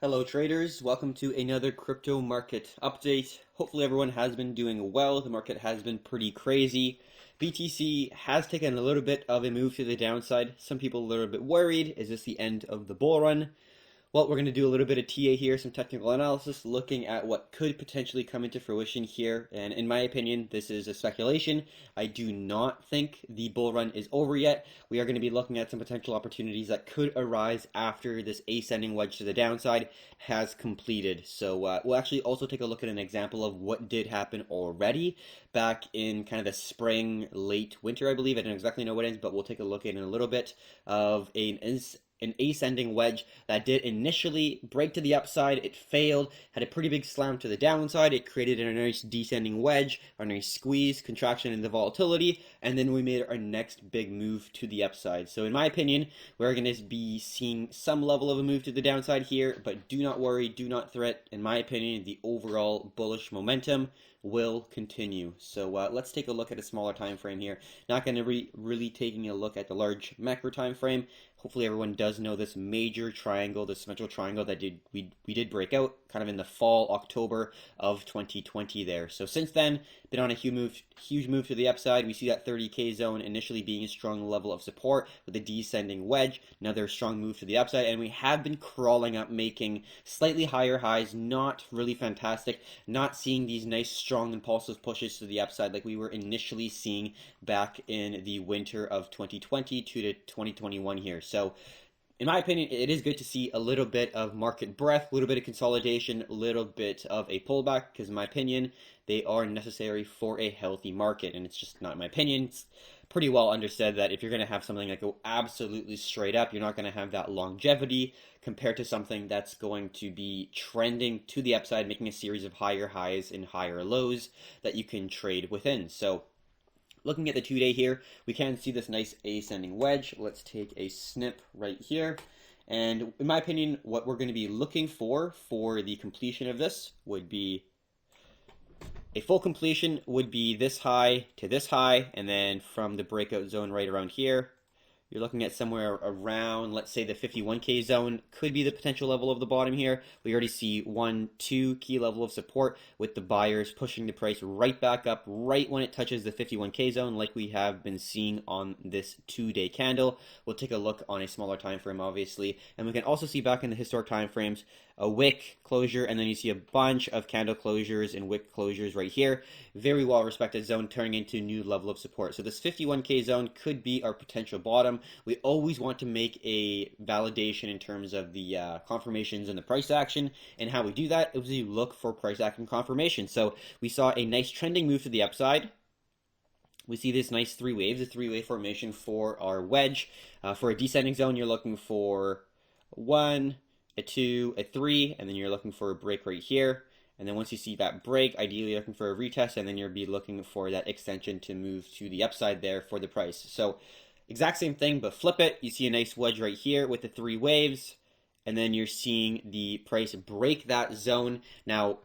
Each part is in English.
Hello traders, welcome to another crypto market update. Hopefully everyone has been doing well. The market has been pretty crazy. BTC has taken a little bit of a move to the downside. Some people a little bit worried. Is this the end of the bull run? Well, we're going to do a little bit of TA here, some technical analysis, looking at what could potentially come into fruition here. And in my opinion, this is a speculation. I do not think the bull run is over yet. We are going to be looking at some potential opportunities that could arise after this ascending wedge to the downside has completed. So we'll actually also take a look at an example of what did happen already back in kind of the spring, late winter, I believe. I don't exactly know what it is, but we'll take a look at it in a little bit of an ascending wedge that did initially break to the upside. It failed, had a pretty big slam to the downside. It created a nice descending wedge, a nice squeeze, contraction in the volatility, and then we made our next big move to the upside. So in my opinion, we're going to be seeing some level of a move to the downside here, but do not worry, do not fret. In my opinion, the overall bullish momentum will continue. So let's take a look at a smaller time frame here. Not going to be really taking a look at the large macro time frame. Hopefully everyone does know this major triangle, this symmetrical triangle that we did break out kind of in the fall, October of 2020 there. So since then, been on a huge move to the upside. We see that 30K zone initially being a strong level of support with a descending wedge. Another strong move to the upside, and we have been crawling up, making slightly higher highs. Not really fantastic. Not seeing these nice, strong, impulsive pushes to the upside like we were initially seeing back in the winter of 2020 to 2021 here. So in my opinion, it is good to see a little bit of market breadth, a little bit of consolidation, a little bit of a pullback, because in my opinion, they are necessary for a healthy market. And it's just not my opinion. It's pretty well understood that if you're going to have something that go absolutely straight up, you're not going to have that longevity compared to something that's going to be trending to the upside, making a series of higher highs and higher lows that you can trade within. So looking at the 2-day here, we can see this nice ascending wedge. Let's take a snip right here. And in my opinion, what we're going to be looking for the completion of this would be a full completion would be this high to this high, and then from the breakout zone right around here, you're looking at somewhere around, let's say, the 51K zone could be the potential level of the bottom here. We already see 2 key level of support with the buyers pushing the price right back up right when it touches the 51K zone, like we have been seeing on this 2-day candle. We'll take a look on a smaller time frame, obviously, and we can also see back in the historic time frames a wick closure, and then you see a bunch of candle closures and wick closures right here. Very well respected zone turning into a new level of support. So this 51K zone could be our potential bottom. We always want to make a validation in terms of the confirmations and the price action, and how we do that is we look for price action confirmation. So we saw a nice trending move to the upside. We see this nice three waves, a three-wave formation for our wedge. For a descending zone, you're looking for 1, a 2, a 3, and then you're looking for a break right here. And then once you see that break, ideally you're looking for a retest, and then you'll be looking for that extension to move to the upside there for the price. So exact same thing, but flip it. You see a nice wedge right here with the 3 waves, and then you're seeing the price break that zone. Now,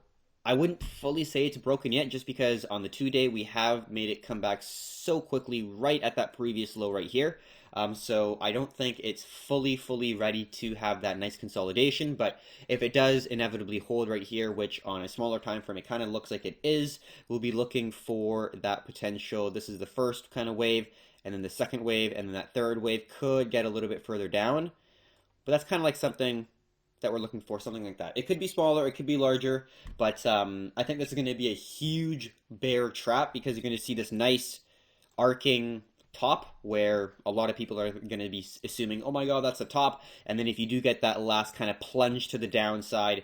I wouldn't fully say it's broken yet, just because on the 2-day we have made it come back so quickly right at that previous low right here. So I don't think it's fully ready to have that nice consolidation, but if it does inevitably hold right here, which on a smaller time frame it kind of looks like it is, we'll be looking for that potential. This is the first kind of wave, and then the second wave, and then that third wave could get a little bit further down, but that's kind of like something that we're looking for, something like that. It could be smaller, it could be larger, but I think this is going to be a huge bear trap, because you're going to see this nice arcing top where a lot of people are going to be assuming, oh my god, that's the top, and then if you do get that last kind of plunge to the downside,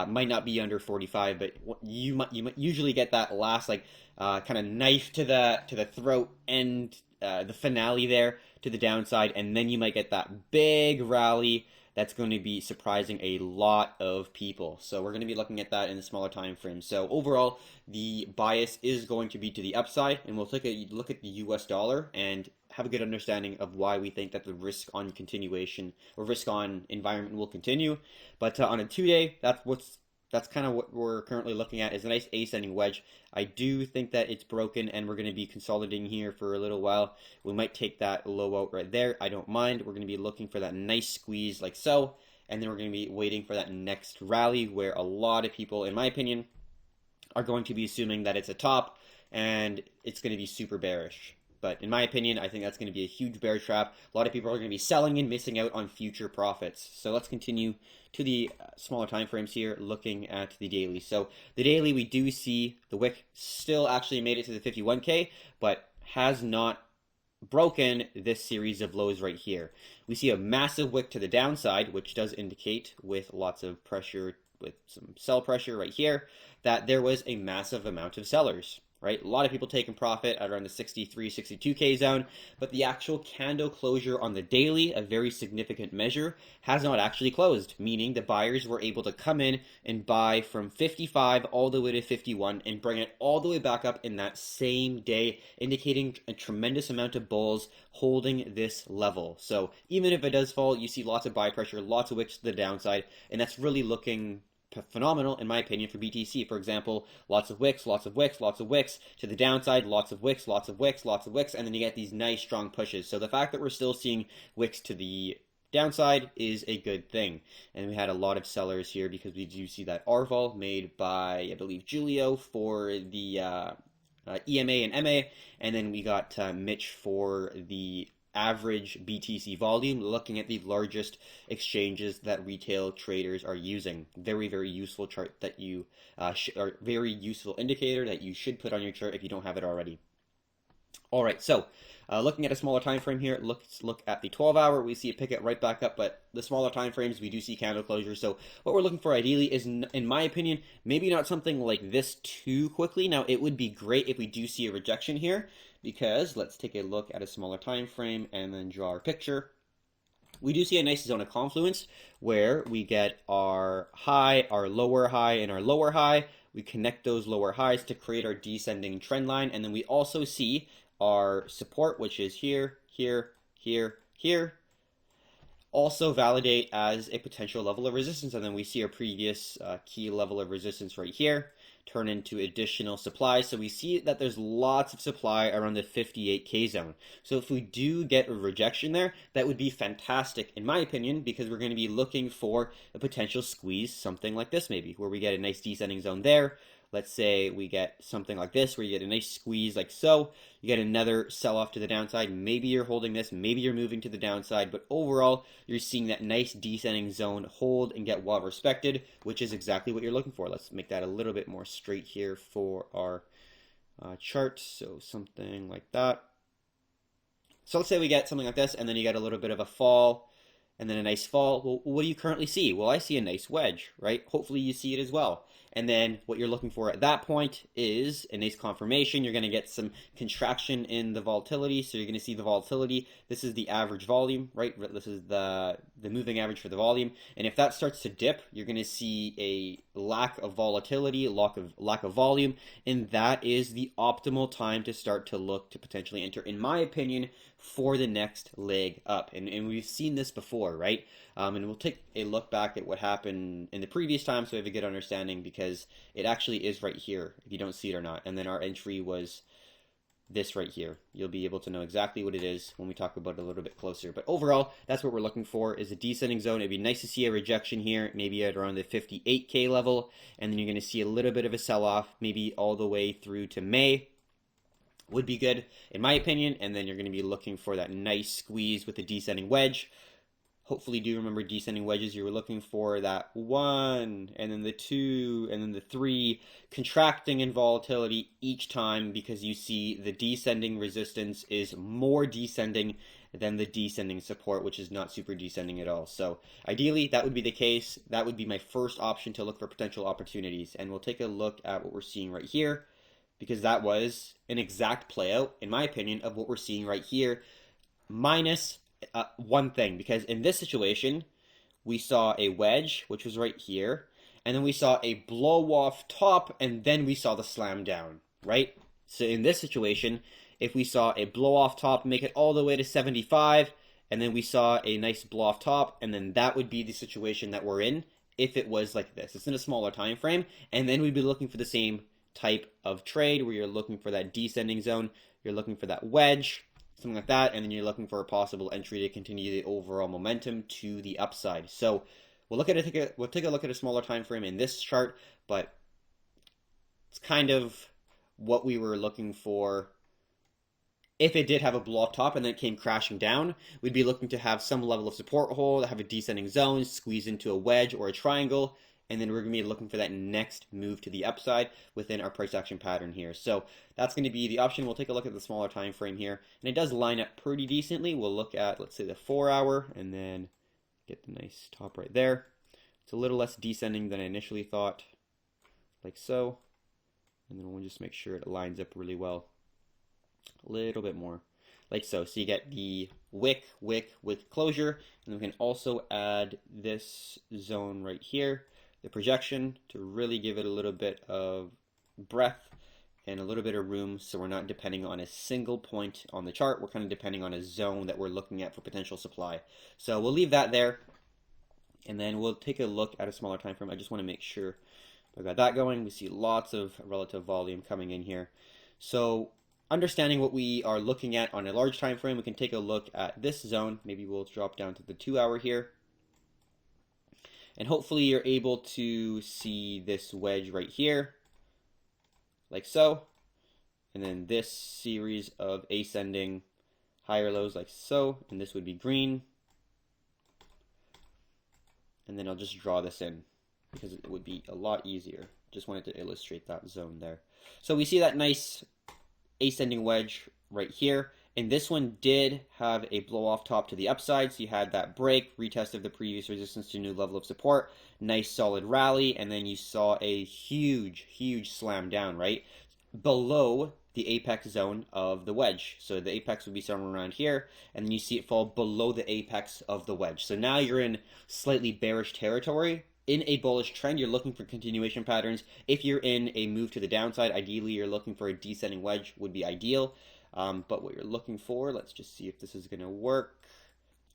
might not be under 45, but you might usually get that last like kind of knife to the throat and the finale there to the downside, and then you might get that big rally that's going to be surprising a lot of people. So we're going to be looking at that in a smaller time frame. So overall, the bias is going to be to the upside, and we'll take a look at the US dollar and have a good understanding of why we think that the risk on continuation or risk on environment will continue. But on a 2-day, that's kind of what we're currently looking at, is a nice ascending wedge. I do think that it's broken, and we're going to be consolidating here for a little while. We might take that low out right there. I don't mind. We're going to be looking for that nice squeeze like so, and then we're going to be waiting for that next rally where a lot of people, in my opinion, are going to be assuming that it's a top and it's going to be super bearish. But in my opinion, I think that's going to be a huge bear trap. A lot of people are going to be selling and missing out on future profits. So let's continue to the smaller time frames here, looking at the daily. So the daily, we do see the wick still actually made it to the 51K, but has not broken this series of lows right here. We see a massive wick to the downside, which does indicate, with lots of pressure, with some sell pressure right here, that there was a massive amount of sellers. Right? A lot of people taking profit at around the 63, 62K zone, but the actual candle closure on the daily, a very significant measure, has not actually closed, meaning the buyers were able to come in and buy from 55 all the way to 51 and bring it all the way back up in that same day, indicating a tremendous amount of bulls holding this level. So even if it does fall, you see lots of buy pressure, lots of wicks to the downside, and that's really looking phenomenal, in my opinion, for BTC. For example, lots of wicks, lots of wicks, lots of wicks to the downside, lots of wicks, lots of wicks, lots of wicks, and then you get these nice strong pushes. So the fact that we're still seeing wicks to the downside is a good thing. And we had a lot of sellers here because we do see that RVOL made by, I believe, Julio for the EMA and MA, and then we got Mitch for the average BTC volume, looking at the largest exchanges that retail traders are using. Very, very useful chart that you, or very useful indicator that you should put on your chart if you don't have it already. All right, so looking at a smaller time frame here, let's look at the 12-hour. We see it pick it right back up, but the smaller time frames, we do see candle closures. So what we're looking for ideally is, in my opinion, maybe not something like this too quickly. Now, it would be great if we do see a rejection here, because let's take a look at a smaller time frame and then draw our picture. We do see a nice zone of confluence where we get our high, our lower high, and our lower high. We connect those lower highs to create our descending trend line, and then we also see our support, which is here, here, here, here, also validate as a potential level of resistance, and then we see our previous key level of resistance right here turn into additional supply. So we see that there's lots of supply around the 58K zone. So if we do get a rejection there, that would be fantastic, in my opinion, because we're going to be looking for a potential squeeze, something like this maybe, where we get a nice descending zone there. Let's say we get something like this, where you get a nice squeeze like so. You get another sell-off to the downside. Maybe you're holding this, maybe you're moving to the downside, but overall, you're seeing that nice descending zone hold and get well respected, which is exactly what you're looking for. Let's make that a little bit more straight here for our chart. So something like that. So let's say we get something like this, and then you get a little bit of a fall, and then a nice fall. Well, what do you currently see? Well, I see a nice wedge, right? Hopefully you see it as well. And then what you're looking for at that point is a nice confirmation. You're going to get some contraction in the volatility. So you're going to see the volatility. This is the average volume, right? This is the moving average for the volume. And if that starts to dip, you're going to see a lack of volatility, lack of volume. And that is the optimal time to start to look to potentially enter, in my opinion, for the next leg up. And we've seen this before, right? And we'll take a look back at what happened in the previous time so we have a good understanding, because it actually is right here, if you don't see it or not. And then our entry was this right here. You'll be able to know exactly what it is when we talk about it a little bit closer. But overall, that's what we're looking for, is a descending zone. It'd be nice to see a rejection here, maybe at around the 58K level. And then you're going to see a little bit of a sell-off, maybe all the way through to May. Would be good, in my opinion. And then you're going to be looking for that nice squeeze with the descending wedge. Hopefully do remember descending wedges. You were looking for that 1, and then the 2, and then the 3, contracting in volatility each time, because you see the descending resistance is more descending than the descending support, which is not super descending at all. So ideally, that would be the case. That would be my first option to look for potential opportunities. And we'll take a look at what we're seeing right here, because that was an exact play out, in my opinion, of what we're seeing right here, minus one thing, because in this situation, we saw a wedge, which was right here, and then we saw a blow off top, and then we saw the slam down, right? So in this situation, if we saw a blow off top, make it all the way to 75, and then we saw a nice blow off top, and then that would be the situation that we're in if it was like this. It's in a smaller time frame, and then we'd be looking for the same type of trade where you're looking for that descending zone, you're looking for that wedge, something like that, and then you're looking for a possible entry to continue the overall momentum to the upside. So We'll we'll take a look at a smaller time frame in this chart, but it's kind of what we were looking for. If it did have a blow-off top and then it came crashing down, we'd be looking to have some level of support hold, have a descending zone, squeeze into a wedge or a triangle, and then we're going to be looking for that next move to the upside within our price action pattern here. So that's going to be the option. We'll take a look at the smaller time frame here, and it does line up pretty decently. We'll look at, let's say, the 4 hour, and then get the nice top right there. It's a little less descending than I initially thought, like so. And then we'll just make sure it lines up really well. A little bit more, like so. So you get the wick closure, and then we can also add this zone right here, the projection, to really give it a little bit of breadth and a little bit of room, so we're not depending on a single point on the chart. We're kind of depending on a zone that we're looking at for potential supply. So we'll leave that there, and then we'll take a look at a smaller time frame. I just want to make sure I got that going. We see lots of relative volume coming in here. So understanding what we are looking at on a large time frame, we can take a look at this zone. Maybe we'll drop down to the 2 hour here. And hopefully you're able to see this wedge right here, like so. And then this series of ascending higher lows like so, and this would be green. And then I'll just draw this in because it would be a lot easier. Just wanted to illustrate that zone there. So we see that nice ascending wedge right here, and this one did have a blow off top to the upside, so you had that break, retest of the previous resistance to a new level of support, nice solid rally, and then you saw a huge slam down right below the apex zone of the wedge. So the apex would be somewhere around here, and then you see it fall below the apex of the wedge. So now you're in slightly bearish territory. In a bullish trend, you're looking for continuation patterns. If you're in a move to the downside, ideally you're looking for a descending wedge would be ideal. But what you're looking for, let's just see if this is going to work.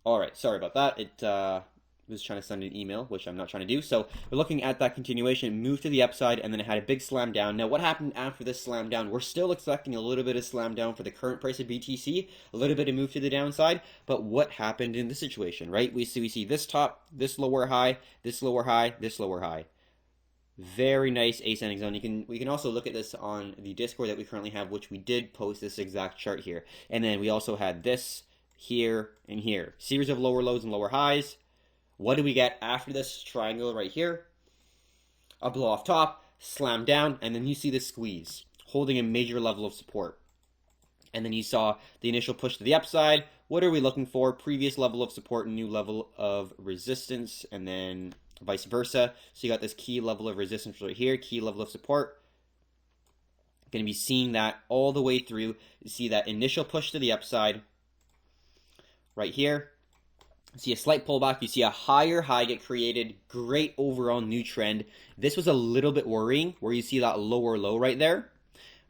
All right, sorry about that. It was trying to send an email, which I'm not trying to do. So we're looking at that continuation, move to the upside, and then it had a big slam down. Now, what happened after this slam down? We're still expecting a little bit of slam down for the current price of BTC, a little bit of move to the downside. But what happened in this situation, right? We see this top, this lower high, this lower high, this lower high. Very nice ascending zone. We can also look at this on the Discord that we currently have, which we did post this exact chart here. And then we also had this here and here. Series of lower lows and lower highs. What do we get after this triangle right here? A blow off top, slam down, and then you see the squeeze, holding a major level of support. And then you saw the initial push to the upside. What are we looking for? Previous level of support, new level of resistance, and then vice versa. So you got this key level of resistance right here, key level of support. Going to be seeing that all the way through. You see that initial push to the upside right here. See a slight pullback. You see a higher high get created. Great overall new trend. This was a little bit worrying where you see that lower low right there.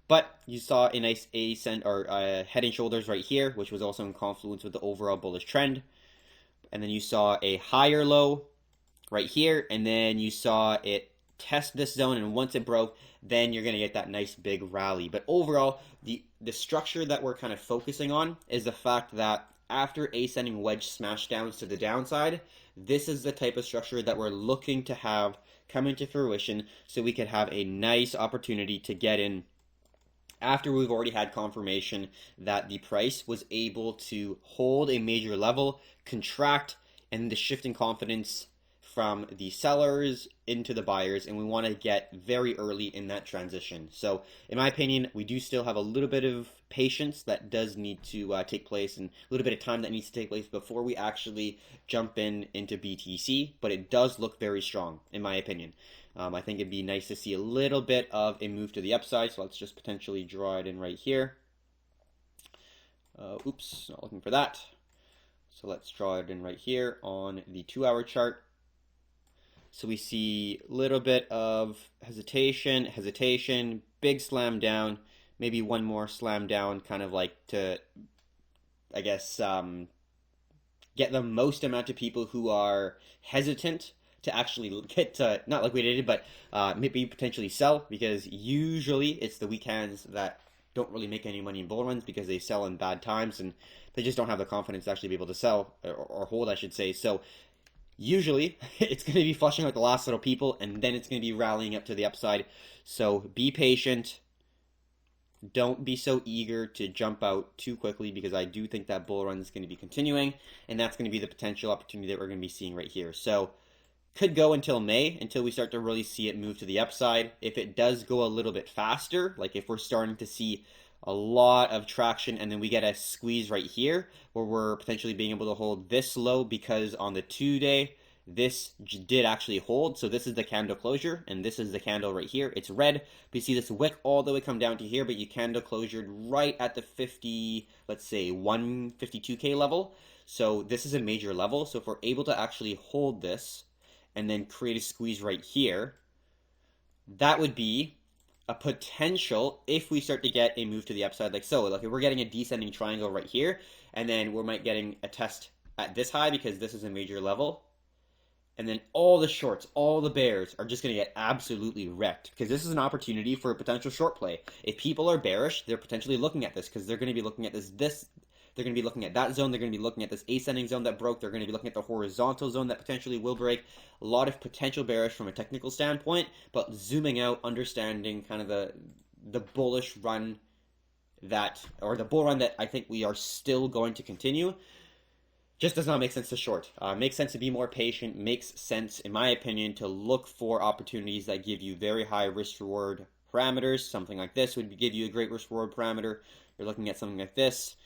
But you saw a nice ascent or head and shoulders right here, which was also in confluence with the overall bullish trend. And then you saw a higher low right here, and then you saw it test this zone, and once it broke, then you're going to get that nice big rally. But overall, the structure that we're kind of focusing on is the fact that after ascending wedge smash downs to the downside, this is the type of structure that we're looking to have come into fruition so we could have a nice opportunity to get in after we've already had confirmation that the price was able to hold a major level, contract, and the shift in confidence from the sellers into the buyers, and we want to get very early in that transition. So in my opinion, we do still have a little bit of patience that does need to take place, and a little bit of time that needs to take place before we actually jump into BTC, but it does look very strong in my opinion. I think it'd be nice to see a little bit of a move to the upside, so let's just potentially draw it in right here. Oops, not looking for that. So let's draw it in right here on the 2 hour chart. So we see a little bit of hesitation, big slam down, maybe one more slam down, kind of like to, I guess, get the most amount of people who are hesitant to actually get to, not liquidated, but maybe potentially sell, because usually it's the weak hands that don't really make any money in bull runs because they sell in bad times and they just don't have the confidence to actually be able to sell or hold, I should say. So Usually, it's going to be flushing out the last little people, and then it's going to be rallying up to the upside. So be patient. Don't be so eager to jump out too quickly, because I do think that bull run is going to be continuing, and that's going to be the potential opportunity that we're going to be seeing right here. So could go until May, until we start to really see it move to the upside. If it does go a little bit faster, like if we're starting to see a lot of traction and then we get a squeeze right here where we're potentially being able to hold this low, because on the 2-day this did actually hold. So this is the candle closure, and this is the candle right here. It's red, but you see this wick all the way come down to here, but you candle closured right at the 50, let's say 152K level. So this is a major level. So if we're able to actually hold this and then create a squeeze right here, that would be a potential if we start to get a move to the upside like so. Like if we're getting a descending triangle right here, and then we might getting a test at this high, because this is a major level, and then all the shorts, all the bears are just going to get absolutely wrecked, because this is an opportunity for a potential short play. If people are bearish, they're potentially looking at this, because they're going to be looking at this they're going to be looking at that zone. They're going to be looking at this ascending zone that broke. They're going to be looking at the horizontal zone that potentially will break. A lot of potential bearish from a technical standpoint, but zooming out, understanding kind of the bullish run that, or the bull run that I think we are still going to continue, just does not make sense to short. Makes sense to be more patient. Makes sense, in my opinion, to look for opportunities that give you very high risk-reward parameters. Something like this would give you a great risk-reward parameter. You're looking at something like this.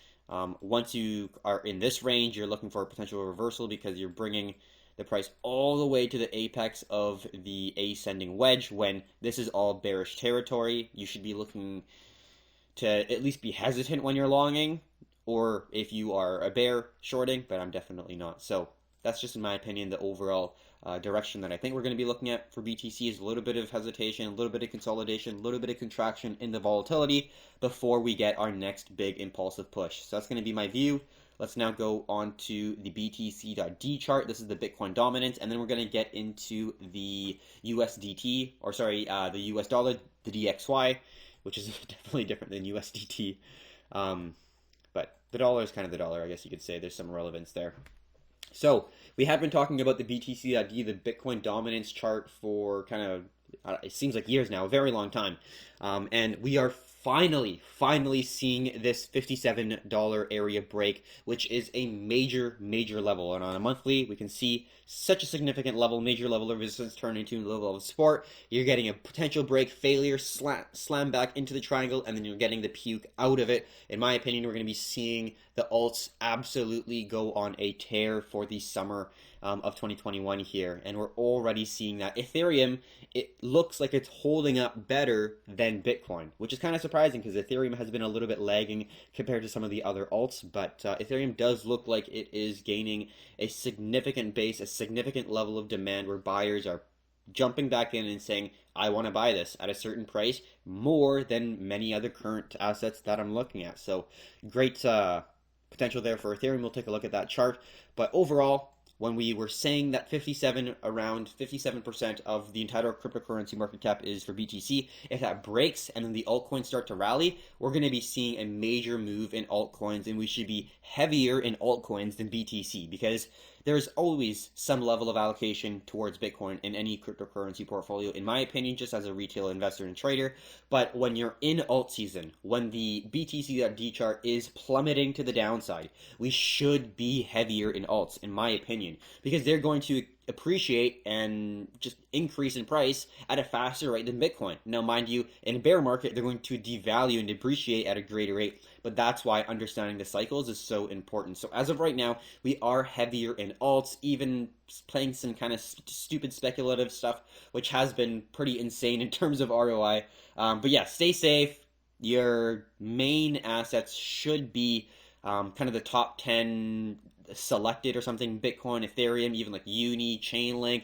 Once you are in this range, you're looking for a potential reversal, because you're bringing the price all the way to the apex of the ascending wedge. When this is all bearish territory, you should be looking to at least be hesitant when you're longing, or if you are a bear, shorting, but I'm definitely not. So that's just, in my opinion, the overall direction that I think we're going to be looking at for BTC is a little bit of hesitation, a little bit of consolidation, a little bit of contraction in the volatility before we get our next big impulsive push. So that's going to be my view. Let's now go on to the BTC.D chart. This is the Bitcoin dominance, and then we're going to get into the USDT, or sorry, the US dollar, the DXY, which is definitely different than USDT. But the dollar is kind of the dollar, I guess you could say. There's some relevance there. So we have been talking about the BTC.D, the Bitcoin dominance chart, for kind of, it seems like years now, a very long time. And we are finally seeing this $57 area break, which is a major level. And on a monthly, we can see such a significant level, major level of resistance turn into a level of support. You're getting a potential break, failure, slam back into the triangle, and then you're getting the puke out of it. In my opinion, we're going to be seeing the alts absolutely go on a tear for the summer of 2021 here, and we're already seeing that. Ethereum, it looks like it's holding up better than Bitcoin, which is kind of surprising, because Ethereum has been a little bit lagging compared to some of the other alts, but Ethereum does look like it is gaining a significant base, a significant level of demand, where buyers are jumping back in and saying, I want to buy this at a certain price, more than many other current assets that I'm looking at. So great potential there for Ethereum. We'll take a look at that chart, but overall, when we were saying that around 57% of the entire cryptocurrency market cap is for BTC, if that breaks and then the altcoins start to rally, we're going to be seeing a major move in altcoins, and we should be heavier in altcoins than BTC, because there's always some level of allocation towards Bitcoin in any cryptocurrency portfolio, in my opinion, just as a retail investor and trader. But when you're in alt season, when the BTC.D chart is plummeting to the downside, we should be heavier in alts, in my opinion, because they're going to appreciate and just increase in price at a faster rate than Bitcoin. Now, mind you, in a bear market, they're going to devalue and depreciate at a greater rate, but that's why understanding the cycles is so important. So as of right now, we are heavier in alts, even playing some kind of stupid speculative stuff, which has been pretty insane in terms of ROI. But yeah, stay safe. Your main assets should be kind of the top 10 selected or something: Bitcoin, Ethereum, even like Uni, Chainlink,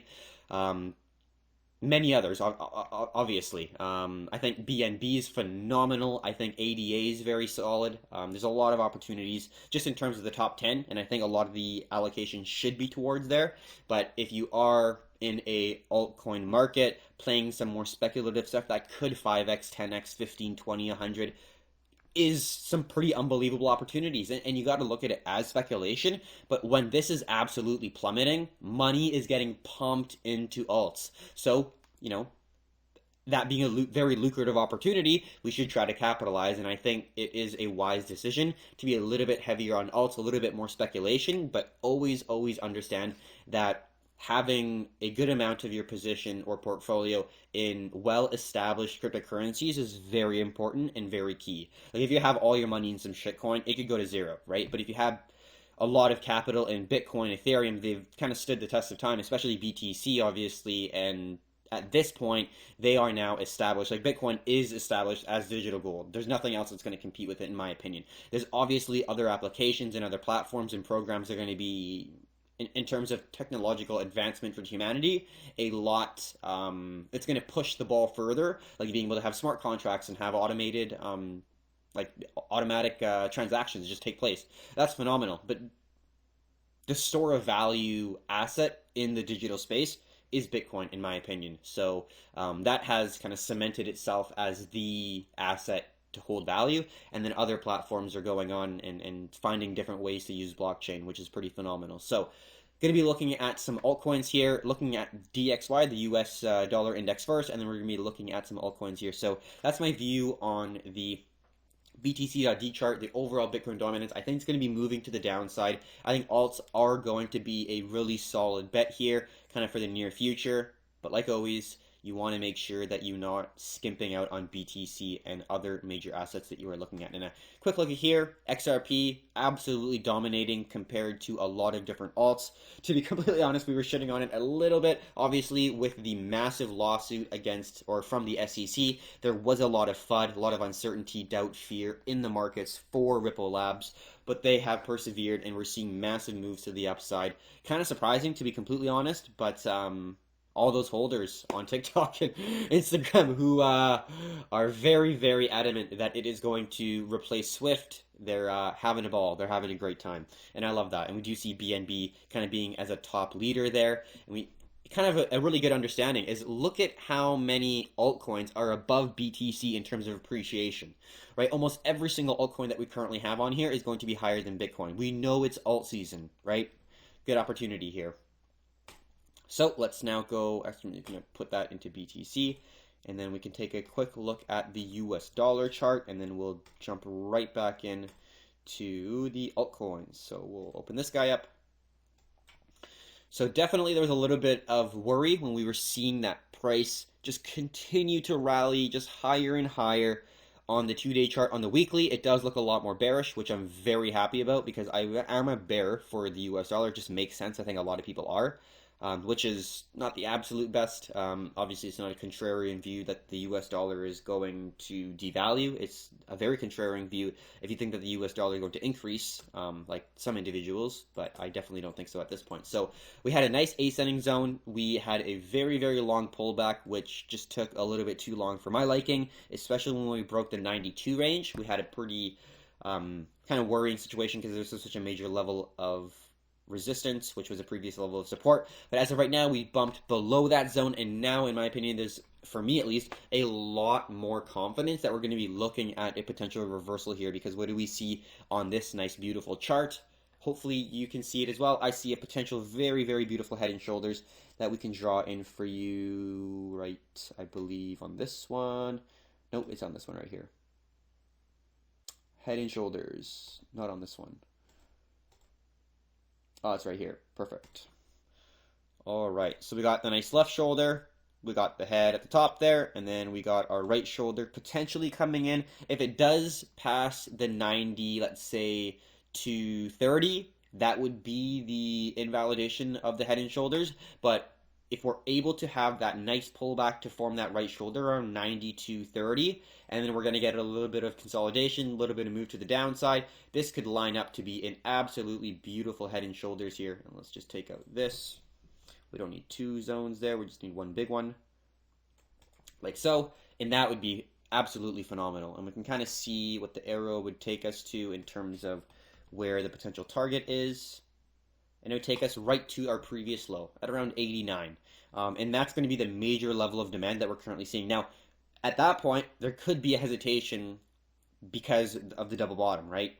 many others, obviously. I think BNB is phenomenal. I think ADA is very solid. There's a lot of opportunities just in terms of the top 10, and I think a lot of the allocation should be towards there. But if you are in a altcoin market playing some more speculative stuff that could 5x, 10x, 15, 20, 100, is some pretty unbelievable opportunities. And you got to look at it as speculation. But when this is absolutely plummeting, money is getting pumped into alts. So, that being a very lucrative opportunity, we should try to capitalize. And I think it is a wise decision to be a little bit heavier on alts, a little bit more speculation, but always, always understand that having a good amount of your position or portfolio in well-established cryptocurrencies is very important and very key. Like if you have all your money in some shitcoin, it could go to zero, right? But if you have a lot of capital in Bitcoin, Ethereum, they've kind of stood the test of time, especially BTC, obviously, and at this point, they are now established. Like Bitcoin is established as digital gold. There's nothing else that's going to compete with it, in my opinion. There's obviously other applications and other platforms and programs that are going to be, in terms of technological advancement for humanity, a lot. It's going to push the ball further, like being able to have smart contracts and have automated, like automatic transactions just take place. That's phenomenal. But the store of value asset in the digital space is Bitcoin, in my opinion. So that has kind of cemented itself as the asset to hold value. And then other platforms are going on and finding different ways to use blockchain, which is pretty phenomenal. So going to be looking at some altcoins here, looking at DXY, the US dollar index first, and then we're going to be looking at some altcoins here. So that's my view on the BTC.D chart, the overall Bitcoin dominance. I think it's going to be moving to the downside. I think alts are going to be a really solid bet here, kind of for the near future. But like always, you want to make sure that you're not skimping out on BTC and other major assets that you are looking at. And a quick look at here, XRP absolutely dominating compared to a lot of different alts. To be completely honest, we were shitting on it a little bit. Obviously, with the massive lawsuit against or from the SEC, there was a lot of FUD, a lot of uncertainty, doubt, fear in the markets for Ripple Labs. But they have persevered, and we're seeing massive moves to the upside. Kind of surprising, to be completely honest, but all those holders on TikTok and Instagram who are very, very adamant that it is going to replace Swift. They're having a ball. They're having a great time. And I love that. And we do see BNB kind of being as a top leader there. And we kind of a really good understanding is look at how many altcoins are above BTC in terms of appreciation, right? Almost every single altcoin that we currently have on here is going to be higher than Bitcoin. We know it's alt season, right? Good opportunity here. So let's now go, actually I'm going to put that into BTC, and then we can take a quick look at the US dollar chart, and then we'll jump right back in to the altcoins. So we'll open this guy up. So definitely there was a little bit of worry when we were seeing that price just continue to rally just higher and higher on the 2-day chart. On the weekly, it does look a lot more bearish, which I'm very happy about because I am a bear for the US dollar. It just makes sense. I think a lot of people are. Which is not the absolute best. Obviously, it's not a contrarian view that the US dollar is going to devalue. It's a very contrarian view if you think that the US dollar is going to increase, like some individuals, but I definitely don't think so at this point. So we had a nice ascending zone. We had a very, very long pullback, which just took a little bit too long for my liking, especially when we broke the 92 range. We had a pretty kind of worrying situation because there's such a major level of resistance, which was a previous level of support. But as of right now, we bumped below that zone, and now, in my opinion, there's, for me at least, a lot more confidence that we're going to be looking at a potential reversal here, because what do we see on this nice, beautiful chart? Hopefully you can see it as well. I see a potential very, very beautiful head and shoulders that we can draw in for you right, I believe, on this one. Nope, it's on this one right here. Head and shoulders, not on this one. Oh, it's right here. Perfect. All right. So we got the nice left shoulder. We got the head at the top there. And then we got our right shoulder potentially coming in. If it does pass the 90, let's say, to 30, that would be the invalidation of the head and shoulders. But if we're able to have that nice pullback to form that right shoulder around 90 to 30, and then we're going to get a little bit of consolidation, a little bit of move to the downside, this could line up to be an absolutely beautiful head and shoulders here. And let's just take out this. We don't need two zones there. We just need one big one, like so. And that would be absolutely phenomenal. And we can kind of see what the arrow would take us to in terms of where the potential target is. And it would take us right to our previous low at around 89. And that's going to be the major level of demand that we're currently seeing. Now, at that point, there could be a hesitation because of the double bottom, right?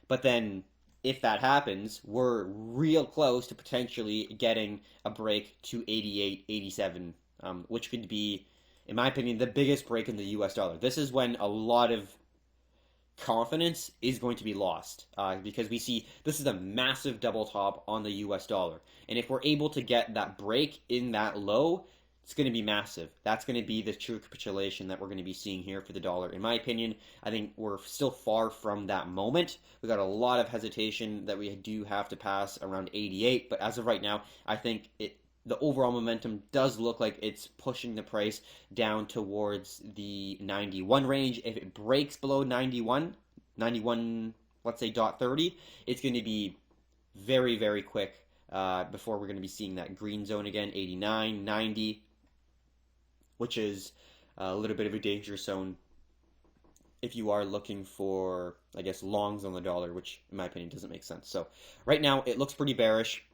But then if that happens, we're real close to potentially getting a break to 88, 87, which could be, in my opinion, the biggest break in the US dollar. This is when a lot of confidence is going to be lost because we see this is a massive double top on the US dollar. And if we're able to get that break in that low, it's going to be massive. That's going to be the true capitulation that we're going to be seeing here for the dollar. In my opinion, I think we're still far from that moment. We got a lot of hesitation that we do have to pass around 88, but as of right now, I think the overall momentum does look like it's pushing the price down towards the 91 range. If it breaks below 91, let's say .30, it's going to be very, very quick before we're going to be seeing that green zone again, 89, 90, which is a little bit of a danger zone if you are looking for, I guess, longs on the dollar, which in my opinion doesn't make sense. So right now it looks pretty bearish.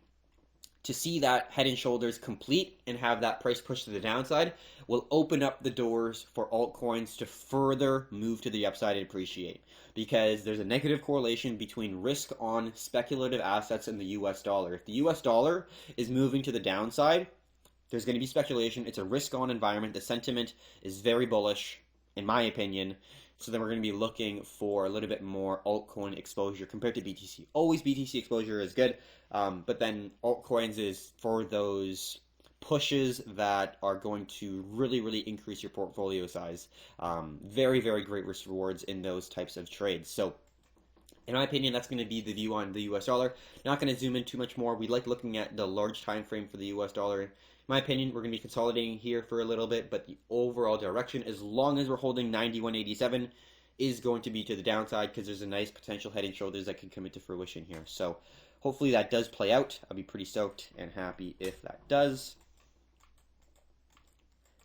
To see that head and shoulders complete and have that price push to the downside will open up the doors for altcoins to further move to the upside and appreciate, because there's a negative correlation between risk on speculative assets and the US dollar. If the US dollar is moving to the downside, there's going to be speculation. It's a risk on environment. The sentiment is very bullish, in my opinion. So then we're going to be looking for a little bit more altcoin exposure compared to BTC. Always BTC exposure is good, but then altcoins is for those pushes that are going to really, really increase your portfolio size. Very, very great risk rewards in those types of trades. So in my opinion, that's going to be the view on the US dollar. Not going to zoom in too much more. We like looking at the large time frame for the US dollar. In my opinion, we're going to be consolidating here for a little bit, but the overall direction, as long as we're holding 91.87, is going to be to the downside because there's a nice potential head and shoulders that can come into fruition here. So hopefully that does play out. I'll be pretty stoked and happy if that does,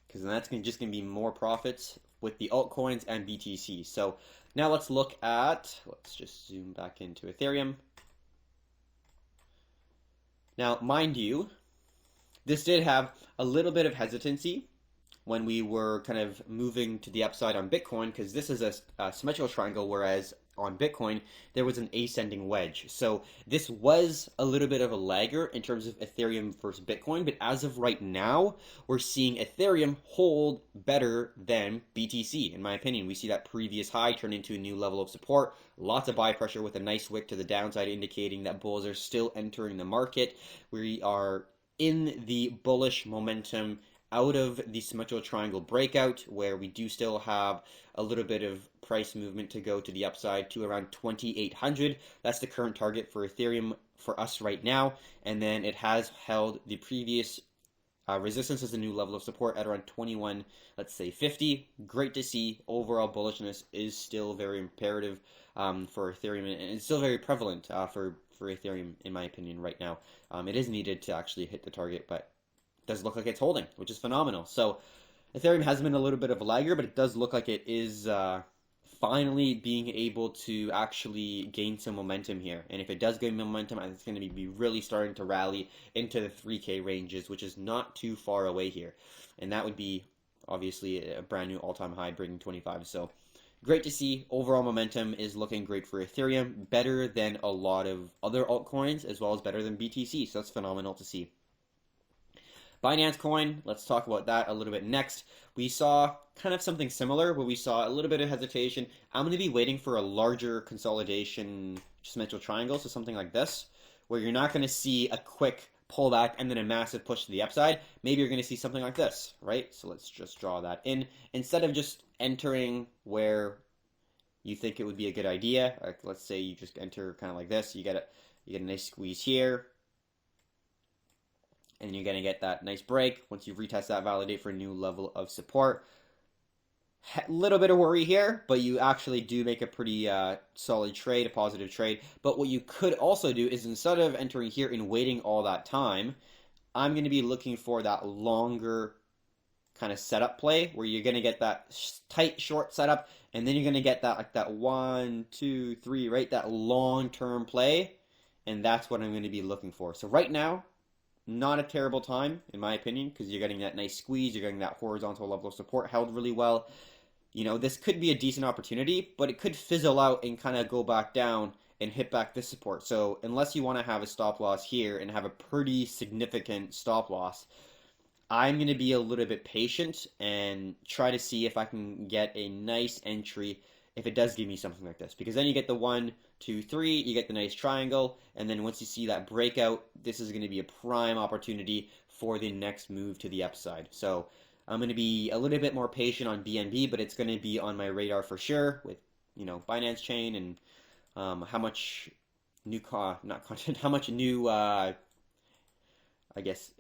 because then that's just going to be more profits with the altcoins and BTC. So now let's just zoom back into Ethereum. Now, mind you, this did have a little bit of hesitancy when we were kind of moving to the upside on Bitcoin, because this is a symmetrical triangle, whereas on Bitcoin, there was an ascending wedge. So this was a little bit of a lagger in terms of Ethereum versus Bitcoin, but as of right now, we're seeing Ethereum hold better than BTC. In my opinion, we see that previous high turn into a new level of support. Lots of buy pressure with a nice wick to the downside, indicating that bulls are still entering the market. We are in the bullish momentum out of the symmetrical triangle breakout, where we do still have a little bit of price movement to go to the upside to around 2,800. That's the current target for Ethereum for us right now, and then it has held the previous resistance as a new level of support at around 21, let's say 50. Great to see. Overall bullishness is still very imperative for Ethereum, and it's still very prevalent for Ethereum, in my opinion, right now. It is needed to actually hit the target, but does look like it's holding, which is phenomenal. So Ethereum has been a little bit of a lagger, but it does look like it is finally being able to actually gain some momentum here. And if it does gain momentum, it's going to be really starting to rally into the 3K ranges, which is not too far away here. And that would be obviously a brand new all-time high, breaking 25. So great to see. Overall momentum is looking great for Ethereum, better than a lot of other altcoins, as well as better than BTC. So that's phenomenal to see. Binance Coin, let's talk about that a little bit next. We saw kind of something similar where we saw a little bit of hesitation. I'm going to be waiting for a larger consolidation symmetrical triangle, so something like this, where you're not going to see a quick pullback and then a massive push to the upside. Maybe you're going to see something like this, right? So let's just draw that in. Instead of just entering where you think it would be a good idea, like let's say you just enter kind of like this, you get a nice squeeze here, and you're going to get that nice break. Once you retest that, validate for a new level of support. A little bit of worry here, but you actually do make a pretty solid trade, a positive trade. But what you could also do is, instead of entering here and waiting all that time, I'm going to be looking for that longer kind of setup play where you're going to get that tight short setup, and then you're going to get that like that 1, 2, 3, right? That long-term play, and that's what I'm going to be looking for. So right now, not a terrible time, in my opinion, because you're getting that nice squeeze, you're getting that horizontal level of support held really well. you know, this could be a decent opportunity, but it could fizzle out and kind of go back down and hit back this support. So unless you want to have a stop loss here and have a pretty significant stop loss, I'm going to be a little bit patient and try to see if I can get a nice entry if it does give me something like this. Because then you get the 1, 2, 3, you get the nice triangle, and then once you see that breakout, this is going to be a prime opportunity for the next move to the upside. So I'm going to be a little bit more patient on BNB, but it's going to be on my radar for sure with, you know, Binance Chain and how much new not content, how much new I guess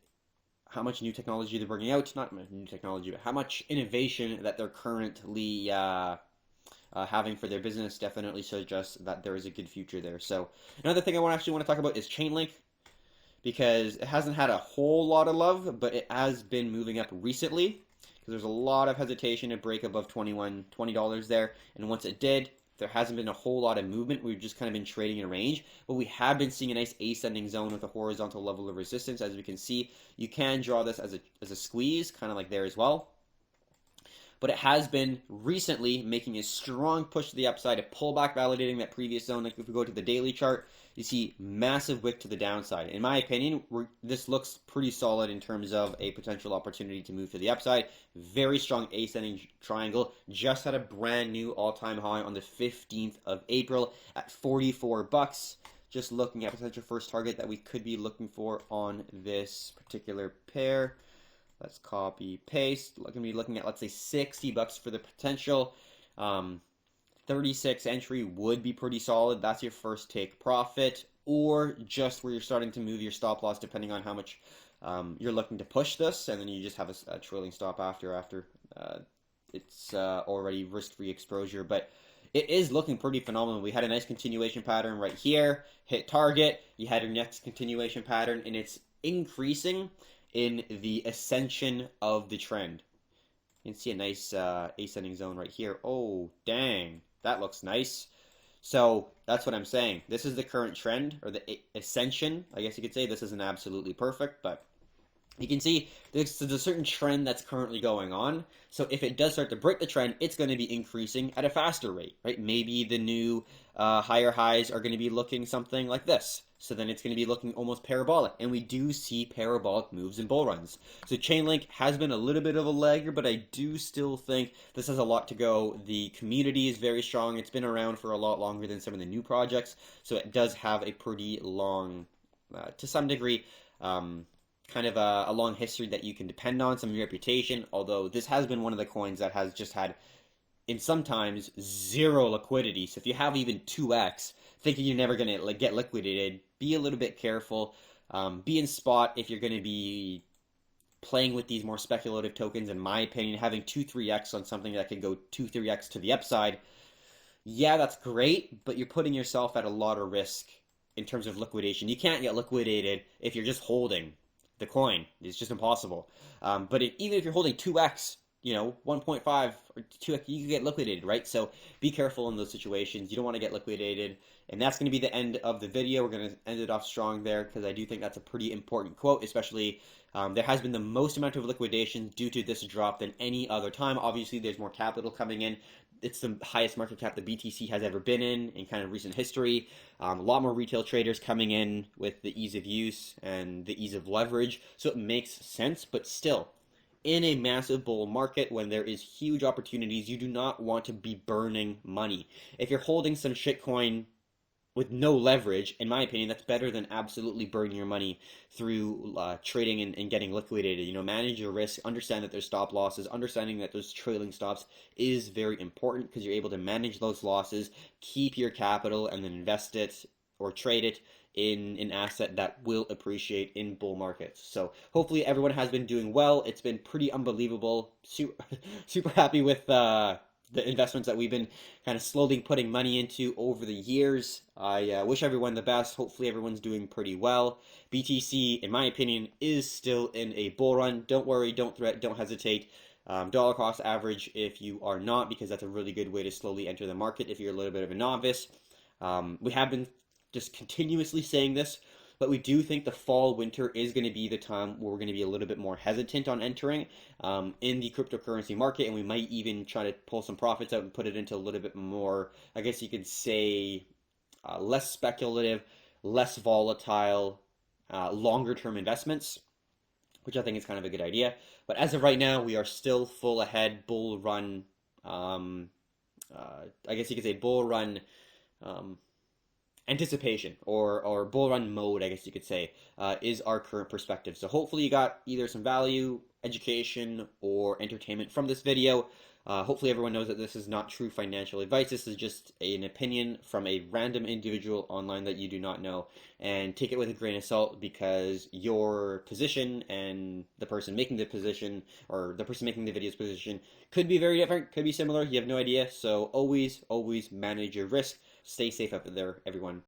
how much new technology they're bringing out, not new technology, but how much innovation that they're currently having for their business definitely suggests that there is a good future there. So another thing I actually want to talk about is Chainlink, because it hasn't had a whole lot of love, but it has been moving up recently because there's a lot of hesitation to break above $20 there, and once it did, there hasn't been a whole lot of movement. We've just kind of been trading in a range, but we have been seeing a nice ascending zone with a horizontal level of resistance. As we can see, you can draw this as a squeeze, kind of like there as well. But it has been recently making a strong push to the upside, a pullback validating that previous zone. Like if we go to the daily chart, you see massive wick to the downside. In my opinion, this looks pretty solid in terms of a potential opportunity to move to the upside. Very strong ascending triangle. Just had a brand new all-time high on the 15th of April at 44 bucks. Just looking at potential first target that we could be looking for on this particular pair. Let's copy paste. We're going to be looking at, let's say, 60 bucks for the potential. 36 entry would be pretty solid. That's your first take profit, or just where you're starting to move your stop loss depending on how much you're looking to push this, and then you just have a trailing stop after it's already risk-free exposure. But it is looking pretty phenomenal. We had a nice continuation pattern right here, hit target. You had your next continuation pattern, and it's increasing in the ascension of the trend. You can see a nice ascending zone right here. Oh, dang. That looks nice. So that's what I'm saying. This is the current trend, or the ascension. I guess you could say this isn't absolutely perfect, but you can see there's a certain trend that's currently going on. So if it does start to break the trend, it's going to be increasing at a faster rate, right? Maybe the new higher highs are going to be looking something like this. So then it's going to be looking almost parabolic. And we do see parabolic moves in bull runs. So Chainlink has been a little bit of a lagger, but I do still think this has a lot to go. The community is very strong. It's been around for a lot longer than some of the new projects. So it does have a pretty long, to some degree, kind of a long history that you can depend on, some reputation, although this has been one of the coins that has just had, in sometimes, zero liquidity. So if you have even 2x, thinking you're never going to get liquidated, be a little bit careful. Be in spot if you're going to be playing with these more speculative tokens. In my opinion, having 2-3x on something that can go 2-3x to the upside, yeah, that's great, but you're putting yourself at a lot of risk in terms of liquidation. You can't get liquidated if you're just holding the coin. It's just impossible. But even if you're holding 2x, you know, 1.5 or 2x, you can get liquidated, right? So be careful in those situations. You don't want to get liquidated. And that's going to be the end of the video. We're going to end it off strong there because I do think that's a pretty important quote, especially there has been the most amount of liquidations due to this drop than any other time. Obviously, there's more capital coming in. It's the highest market cap the BTC has ever been in kind of recent history. A lot more retail traders coming in with the ease of use and the ease of leverage. So it makes sense, but still, in a massive bull market when there is huge opportunities, you do not want to be burning money. If you're holding some shitcoin with no leverage, in my opinion, that's better than absolutely burning your money through trading and getting liquidated. You know, manage your risk, understand that there's stop losses, understanding that there's trailing stops is very important because you're able to manage those losses, keep your capital, and then invest it or trade it in an asset that will appreciate in bull markets. So hopefully everyone has been doing well. It's been pretty unbelievable. Super happy with the investments that we've been kind of slowly putting money into over the years. I wish everyone the best. Hopefully everyone's doing pretty well. BTC, in my opinion, is still in a bull run. Don't worry, don't hesitate. Dollar cost average if you are not, because that's a really good way to slowly enter the market if you're a little bit of a novice. We have been just continuously saying this but we do think the fall winter is going to be the time where we're going to be a little bit more hesitant on entering in the cryptocurrency market, and we might even try to pull some profits out and put it into a little bit more, I guess you could say, less speculative, less volatile, longer term investments, which I think is kind of a good idea. But as of right now, we are still full ahead, bull run. I guess you could say bull run um, anticipation or bull run mode, I guess you could say, is our current perspective. So hopefully you got either some value, education, or entertainment from this video. Hopefully everyone knows that this is not true financial advice. This is just an opinion from a random individual online that you do not know. And take it with a grain of salt, because your position and the person making the position, or the person making the video's position, could be very different, could be similar. You have no idea. So always manage your risk. Stay safe out there, everyone.